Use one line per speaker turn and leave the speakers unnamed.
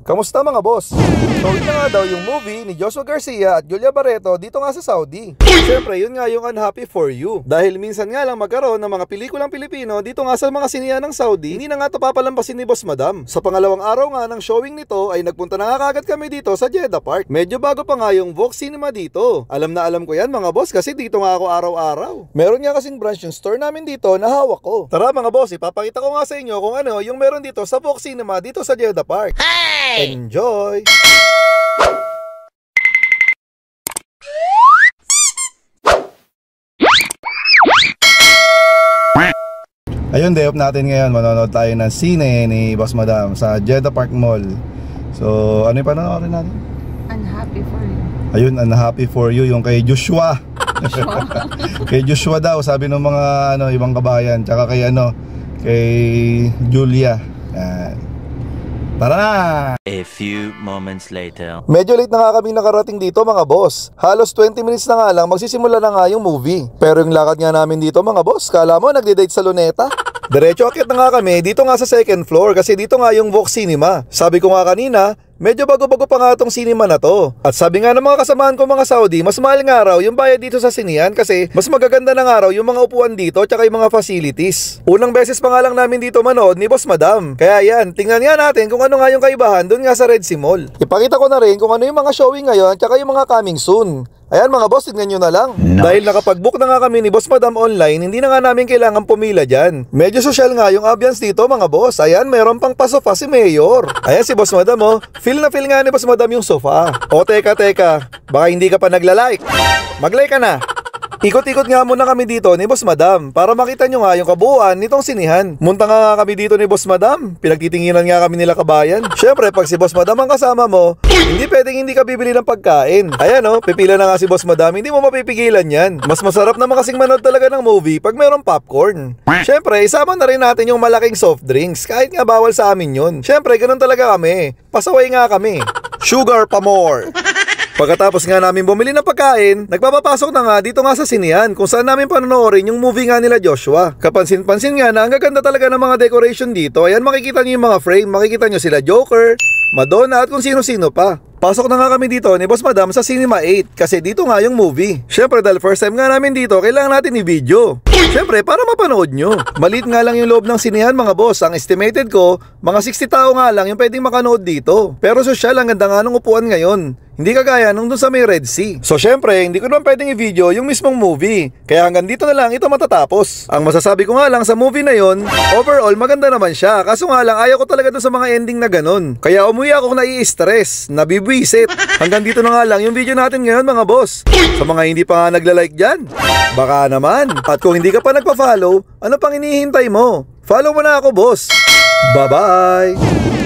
Kamusta mga boss? Showing na nga daw yung movie ni Joshua Garcia at Julia Barreto dito nga sa Saudi. Siyempre yun nga yung Unhappy for You. Dahil minsan nga lang magkaroon ng mga pelikulang Pilipino dito nga sa mga sinihan ng Saudi, hindi na nga ito papalampasin ni Boss Madam. Sa pangalawang araw nga ng showing nito ay nagpunta na nga kagad kami dito sa Jeddah Park. Medyo bago pa nga yung Vox Cinema dito. Alam na alam ko yan mga boss kasi dito nga ako araw-araw. Meron nga kasing branch yung store namin dito na hawak ko. Tara mga boss, ipapakita ko nga sa inyo kung ano yung meron dito sa Vox Cinema dito sa Jeddah Park. Hey! Enjoy! Ayun, day off natin ngayon. Manonood tayo ng sine ni Boss Madam sa Jeddah Park Mall. So, ano yung panonoorin natin?
Unhappy for You.
Ayun, Unhappy for You, yung kay Joshua. Kay Joshua daw, sabi ng mga ibang kabayan. Tsaka kay kay Julia. Yan. Tara na!
A few moments later.
Medyo late na nga kaming nakarating dito mga boss. Halos 20 minutes na nga lang magsisimula na nga yung movie. Pero yung lakad nga namin dito mga boss, kala mo nagde-date sa Luneta? Diretso akit na nga kami dito nga sa second floor kasi dito nga yung Vox Cinema. Sabi ko nga kanina, medyo bago-bago pa nga tong cinema na to. At sabi nga ng mga kasamahan ko mga Saudi, mas mahal nga raw yung bayad dito sa sinihan kasi mas magaganda na nga raw yung mga upuan dito tsaka yung mga facilities. Unang beses pa nga lang namin dito manood ni Boss Madam. Kaya yan, tingnan nga natin kung ano nga yung kaibahan dun nga sa Red Sea Mall. Ipakita ko na rin kung ano yung mga showing ngayon tsaka yung mga coming soon. Ayan mga boss, tignan nyo na lang. Nice. Dahil nakapag-book na nga kami ni Boss Madam online, hindi na nga namin kailangan pumila dyan. Medyo social nga yung ambience dito mga boss. Ayan, meron pang pasofa si Mayor. Ayan si Boss Madam oh. Feel na feel nga ni Boss Madam yung sofa. O teka, baka hindi ka pa nagla-like. Mag-like ka na. Ikot-ikot nga muna kami dito ni Boss Madam para makita nyo nga yung kabuuan nitong sinihan. Munta nga kami dito ni Boss Madam. Pinagtitinginan nga kami nila kabayan. Syempre, pag si Boss Madam ang kasama mo, hindi pwedeng hindi ka bibili ng pagkain. Ayan pipila na nga si Boss Madam. Hindi mo mapipigilan yan. Mas masarap naman kasing manood talaga ng movie pag mayroong popcorn. Syempre, isama na rin natin yung malaking soft drinks. Kahit nga bawal sa amin yun. Syempre, ganun talaga kami. Pasaway nga kami. Sugar pa more. Pagkatapos nga namin bumili ng pagkain, nagpapapasok na nga dito nga sa sinihan kung saan namin panonoorin yung movie nga nila Joshua. Kapansin-pansin nga na ang gaganda talaga ng mga decoration dito. Ayan, makikita nyo yung mga frame, makikita nyo sila Joker, Madonna at kung sino-sino pa. Pasok na nga kami dito ni Boss Madam sa Cinema 8 kasi dito nga yung movie. Syempre dahil first time nga namin dito, kailangan natin i-video. Syempre para mapanood nyo. Maliit nga lang yung loob ng sinihan mga boss. Ang estimated ko, mga 60 tao nga lang yung pwedeng makanood dito. Pero social, ang ganda nga ng upuan ngayon. Hindi kagaya nung dun sa may Red Sea. So syempre, hindi ko naman pwedeng i-video yung mismong movie. Kaya hanggang dito na lang ito matatapos. Ang masasabi ko nga lang sa movie na yon, overall maganda naman siya. Kaso nga lang ayaw ko talaga dun sa mga ending na ganun. Kaya umuwi ako nai-stress, nabibwisit. Hanggang dito na nga lang yung video natin ngayon mga boss. Sa mga hindi pa nga nagla-like dyan, baka naman. At kung hindi ka pa nagpa-follow, ano pang hinihintay mo? Follow mo na ako boss. Bye-bye!